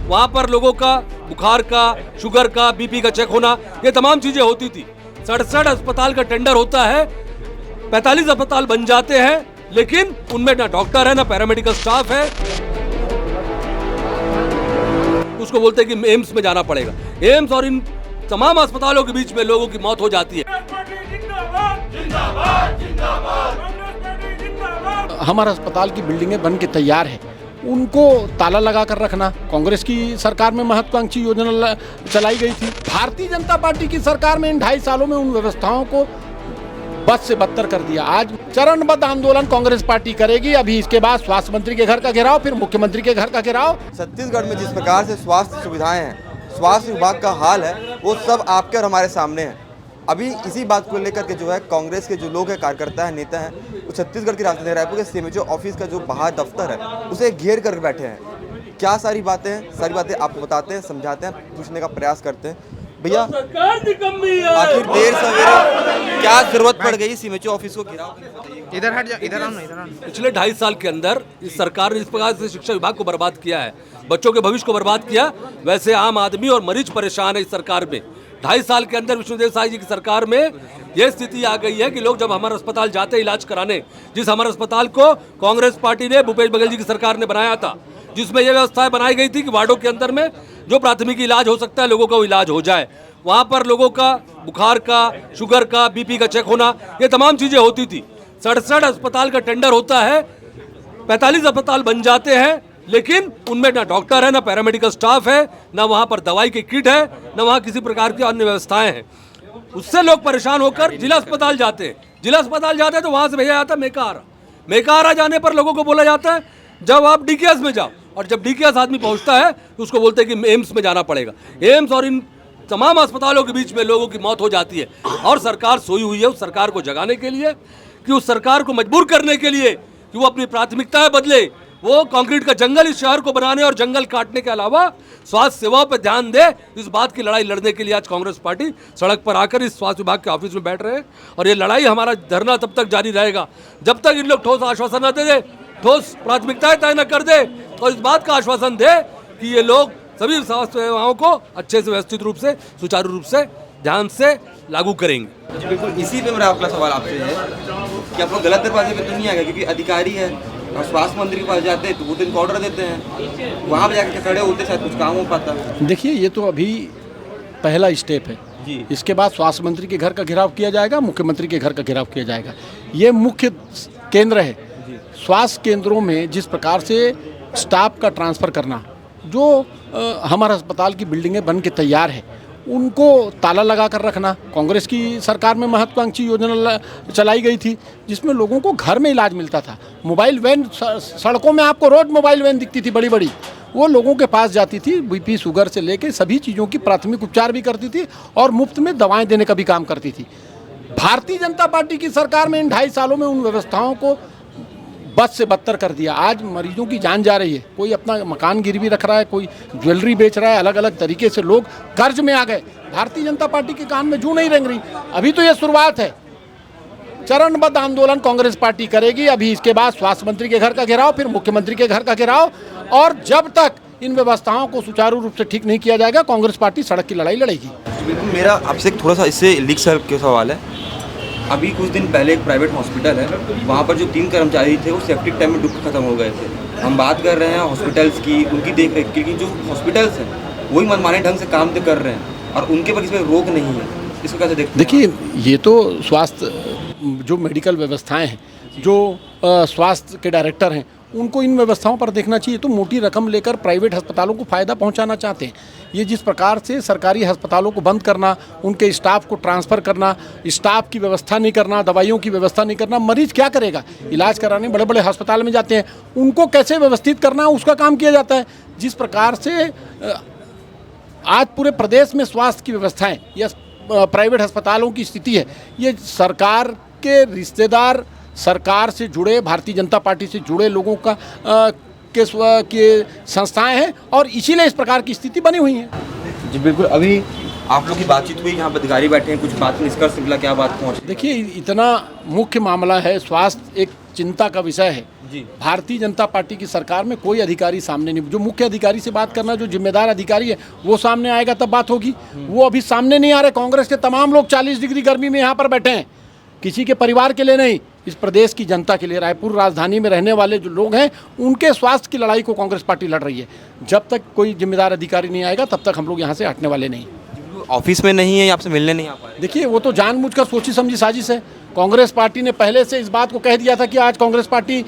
वहाँ पर लोगों का बुखार का, शुगर का, बीपी का चेक होना, ये तमाम चीजें होती थी। 67 अस्पताल का टेंडर होता है, 45 अस्पताल बन जाते हैं, लेकिन उनमें ना डॉक्टर है ना पैरामेडिकल स्टाफ है। उसको बोलते हैं कि एम्स में जाना पड़ेगा। एम्स और इन तमाम अस्पतालों के बीच में लोगों की मौत हो जाती है। हमारे अस्पताल की बिल्डिंगें बन के तैयार है, उनको ताला लगा कर रखना। कांग्रेस की सरकार में महत्वाकांक्षी योजना चलाई गई थी। भारतीय जनता पार्टी की सरकार में इन 2.5 सालों में उन व्यवस्थाओं को बद से बदतर कर दिया। आज चरणबद्ध आंदोलन कांग्रेस पार्टी करेगी। अभी इसके बाद स्वास्थ्य मंत्री के घर का घेराव, फिर मुख्यमंत्री के घर का घेराव। छत्तीसगढ़ में जिस प्रकार से स्वास्थ्य सुविधाएं हैं, स्वास्थ्य विभाग का हाल है, वो सब आपके और हमारे सामने है। अभी इसी बात को लेकर के जो है कांग्रेस के जो लोग हैं, कार्यकर्ता हैं, नेता हैं, वो छत्तीसगढ़ की राजधानी रायपुर के सीएमएचओ ऑफिस का जो बाहर दफ्तर है उसे घेर कर बैठे हैं। क्या सारी बातें आपको बताते हैं, समझाते हैं, पूछने का प्रयास करते हैं। भैया आखिर देर सवेरे क्या जरूरत पड़ गई सीएमएचओ ऑफिस को घेराव? इधर हट जा, इधर आओ। पिछले 2.5 साल के अंदर इस सरकार ने इस प्रकार से शिक्षा विभाग को बर्बाद किया है, बच्चों के भविष्य को बर्बाद किया। वैसे आम आदमी और मरीज परेशान है इस सरकार में। 2.5 साल के अंदर विष्णुदेव साय जी की सरकार में यह स्थिति आ गई है कि लोग जब हमारे अस्पताल जाते इलाज कराने, जिस हमारे अस्पताल को कांग्रेस पार्टी ने, भूपेश बघेल जी की सरकार ने बनाया था, जिसमें यह व्यवस्थाएं बनाई गई थी कि वार्डों के अंदर में जो प्राथमिक इलाज हो सकता है लोगों का वो इलाज हो जाए। वहाँ पर लोगों का बुखार का, शुगर का, बीपी का चेक होना, ये तमाम चीजें होती थी। 67 अस्पताल का टेंडर होता है, 45 अस्पताल बन जाते हैं, लेकिन उनमें ना डॉक्टर है ना पैरामेडिकल स्टाफ है, ना वहाँ पर दवाई की किट है, ना वहाँ किसी प्रकार की अन्य व्यवस्थाएं हैं। उससे लोग परेशान होकर जिला अस्पताल जाते हैं। जिला अस्पताल जाते हैं तो वहाँ से भेजा जाता है मेकाहारा। मेकाहारा जाने पर लोगों को बोला जाता है जब आप डीकेएस में जाओ, और जब डीकेएस आदमी पहुँचता है तो उसको बोलते हैं कि एम्स में जाना पड़ेगा। एम्स और इन तमाम अस्पतालों के बीच में लोगों की मौत हो जाती है। और सरकार सोई हुई है उस सरकार को जगाने के लिए, कि उस सरकार को मजबूर करने के लिए कि वो अपनी प्राथमिकताएं बदले, वो कंक्रीट का जंगल इस शहर को बनाने और जंगल काटने के अलावा स्वास्थ्य सेवाओं पर ध्यान दे। इस बात की लड़ाई लड़ने के लिए आज कांग्रेस पार्टी सड़क पर आकर इस स्वास्थ्य विभाग के ऑफिस में बैठ रहे हैं। और ये लड़ाई, हमारा धरना तब तक जारी रहेगा जब तक इन लोग ठोस आश्वासन न दे दे, ठोस प्राथमिकताएं तय न कर दे और इस बात का आश्वासन दे कि ये लोग सभी स्वास्थ्य सेवाओं को अच्छे से, व्यवस्थित रूप से, सुचारू रूप से, ध्यान से लागू करेंगे। बिल्कुल, इसी पे मेरा अगला सवाल आपसे है कि आप लोग गलत दरवाजे पे तो नहीं आएगा, क्योंकि अधिकारी है और स्वास्थ्य मंत्री के पास जाते हैं तो वो तो इनको ऑर्डर देते हैं, वहाँ पे जाकर खड़े होते शायद कुछ काम हो पाता। देखिए, ये तो अभी पहला स्टेप है जी। इसके बाद स्वास्थ्य मंत्री के घर का घेराव किया जाएगा, मुख्यमंत्री के घर का घेराव किया जाएगा। ये मुख्य केंद्र है। स्वास्थ्य केंद्रों में जिस प्रकार से स्टाफ का ट्रांसफ़र करना, जो हमारे अस्पताल की बिल्डिंगें बन के तैयार है, उनको ताला लगा कर रखना। कांग्रेस की सरकार में महत्वाकांक्षी योजना चलाई गई थी, जिसमें लोगों को घर में इलाज मिलता था। मोबाइल वैन, सड़कों में आपको रोज मोबाइल वैन दिखती थी बड़ी बड़ी, वो लोगों के पास जाती थी। बीपी, शुगर से लेके सभी चीज़ों की प्राथमिक उपचार भी करती थी और मुफ्त में दवाएं देने का भी काम करती थी। भारतीय जनता पार्टी की सरकार में इन 2.5 सालों में उन व्यवस्थाओं को बद से बदतर कर दिया। आज मरीजों की जान जा रही है। कोई अपना मकान गिरवी रख रहा है, कोई ज्वेलरी बेच रहा है, अलग अलग तरीके से लोग कर्ज में आ गए। भारतीय जनता पार्टी के कान में जूं नहीं रेंग रही। अभी तो ये शुरुआत है। चरणबद्ध आंदोलन कांग्रेस पार्टी करेगी। अभी इसके बाद स्वास्थ्य मंत्री के घर का घेराव, फिर मुख्यमंत्री के घर का घेराव, और जब तक इन व्यवस्थाओं को सुचारू रूप से ठीक नहीं किया जाएगा, कांग्रेस पार्टी सड़क की लड़ाई लड़ेगी। बिल्कुल, मेरा आपसे थोड़ा सा इससे लीक सर के सवाल है। अभी कुछ दिन पहले एक प्राइवेट हॉस्पिटल है, वहाँ पर जो 3 कर्मचारी थे वो सेप्टिक टैंक में डूब के खत्म हो गए थे। हम बात कर रहे हैं हॉस्पिटल्स की, उनकी देख रेख की, जो हॉस्पिटल्स हैं वही मनमाने ढंग से काम तो कर रहे हैं और उनके पर इसमें रोक नहीं है। इसको कैसे देखते हैं? देखिए, ये तो स्वास्थ्य जो मेडिकल व्यवस्थाएं हैं, जो स्वास्थ्य के डायरेक्टर हैं, उनको इन व्यवस्थाओं पर देखना चाहिए। तो मोटी रकम लेकर प्राइवेट अस्पतालों को फ़ायदा पहुंचाना चाहते हैं। ये जिस प्रकार से सरकारी अस्पतालों को बंद करना, उनके स्टाफ को ट्रांसफ़र करना, स्टाफ की व्यवस्था नहीं करना, दवाइयों की व्यवस्था नहीं करना, मरीज क्या करेगा? इलाज कराने बड़े बड़े अस्पताल में जाते हैं, उनको कैसे व्यवस्थित करना उसका काम किया जाता है। जिस प्रकार से आज पूरे प्रदेश में स्वास्थ्य की व्यवस्थाएँ या प्राइवेट अस्पतालों की स्थिति है, ये सरकार के रिश्तेदार, सरकार से जुड़े, भारतीय जनता पार्टी से जुड़े लोगों का के संस्थाएं हैं, और इसीलिए इस प्रकार की स्थिति बनी हुई है। जी बिल्कुल। अभी आप लोग की बातचीत हुई, यहाँ पर अधिकारी बैठे हैं, कुछ बात निष्कर्ष निकला, क्या बात पहुँची? देखिए, इतना मुख्य मामला है, स्वास्थ्य एक चिंता का विषय है। भारतीय जनता पार्टी की सरकार में कोई अधिकारी सामने नहीं, जो मुख्य अधिकारी से बात करना, जो जिम्मेदार अधिकारी है वो सामने आएगा तब बात होगी। वो अभी सामने नहीं आ रहे। कांग्रेस के तमाम लोग 40 डिग्री गर्मी में यहाँ पर बैठे हैं, किसी के परिवार के लिए नहीं, इस प्रदेश की जनता के लिए। रायपुर राजधानी में रहने वाले जो लोग हैं उनके स्वास्थ्य की लड़ाई को कांग्रेस पार्टी लड़ रही है। जब तक कोई जिम्मेदार अधिकारी नहीं आएगा तब तक हम लोग यहाँ से हटने वाले नहीं। ऑफिस में नहीं है, आपसे मिलने नहीं आ पा रहे। देखिए, वो तो जानबूझकर सोची समझी साजिश है। कांग्रेस पार्टी ने पहले से इस बात को कह दिया था कि आज कांग्रेस पार्टी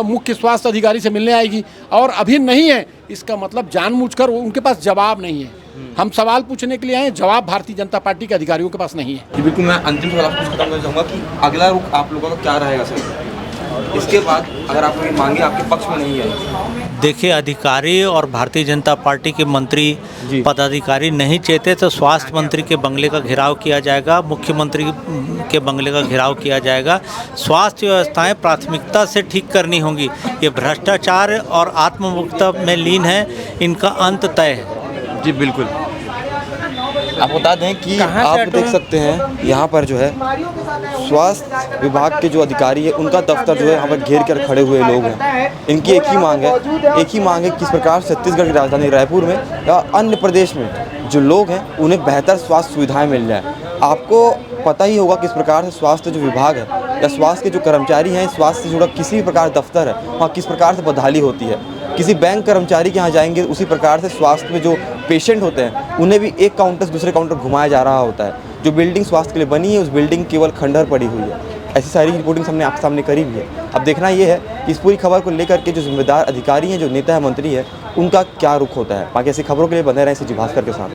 मुख्य स्वास्थ्य अधिकारी से मिलने आएगी, और अभी नहीं है। इसका मतलब जानबूझकर उनके पास जवाब नहीं है। हम सवाल पूछने के लिए आए, जवाब भारतीय जनता पार्टी के अधिकारियों के पास नहीं है। जी बिल्कुल, मैं अंतिम सवाल आपको खत्म करना चाहूँगा कि अगला रुख आप लोगों का क्या रहेगा सर? इसके बाद अगर आपकी मांगे आपके पक्ष में नहीं आई। देखिए, अधिकारी और भारतीय जनता पार्टी के मंत्री पदाधिकारी नहीं चाहते तो स्वास्थ्य मंत्री के बंगले का घेराव किया जाएगा, मुख्यमंत्री के बंगले का घेराव किया जाएगा। स्वास्थ्य व्यवस्थाएं प्राथमिकता से ठीक करनी होंगी। ये भ्रष्टाचार और आत्ममुक्ता में लीन है, इनका अंत तय है। जी बिल्कुल, आप बता दें कि आप देख सकते हैं यहाँ पर जो है स्वास्थ्य विभाग के जो अधिकारी है उनका दफ्तर जो है यहाँ पर घेर कर खड़े हुए लोग हैं। इनकी एक ही मांग है, किस प्रकार छत्तीसगढ़ की राजधानी रायपुर में या अन्य प्रदेश में जो लोग हैं उन्हें बेहतर स्वास्थ्य सुविधाएं मिल जाए। आपको पता ही होगा किस प्रकार से स्वास्थ्य जो विभाग है या स्वास्थ्य के जो कर्मचारी हैं, स्वास्थ्य से जुड़ा किसी भी प्रकार दफ्तर है वहाँ किस प्रकार से बदहाली होती है। किसी बैंक कर्मचारी के यहाँ जाएंगे उसी प्रकार से स्वास्थ्य में जो पेशेंट होते हैं उन्हें भी एक काउंटर से दूसरे काउंटर घुमाया जा रहा होता है। जो बिल्डिंग स्वास्थ्य के लिए बनी है उस बिल्डिंग केवल खंडहर पड़ी हुई है। ऐसी सारी रिपोर्टिंग हमने आपके सामने करी भी है। अब देखना ये है कि इस पूरी खबर को लेकर के जो जिम्मेदार अधिकारी हैं, जो नेता है, मंत्री है, उनका क्या रुख होता है। बाकी ऐसी खबरों के लिए बने रहें जी भास्कर के साथ।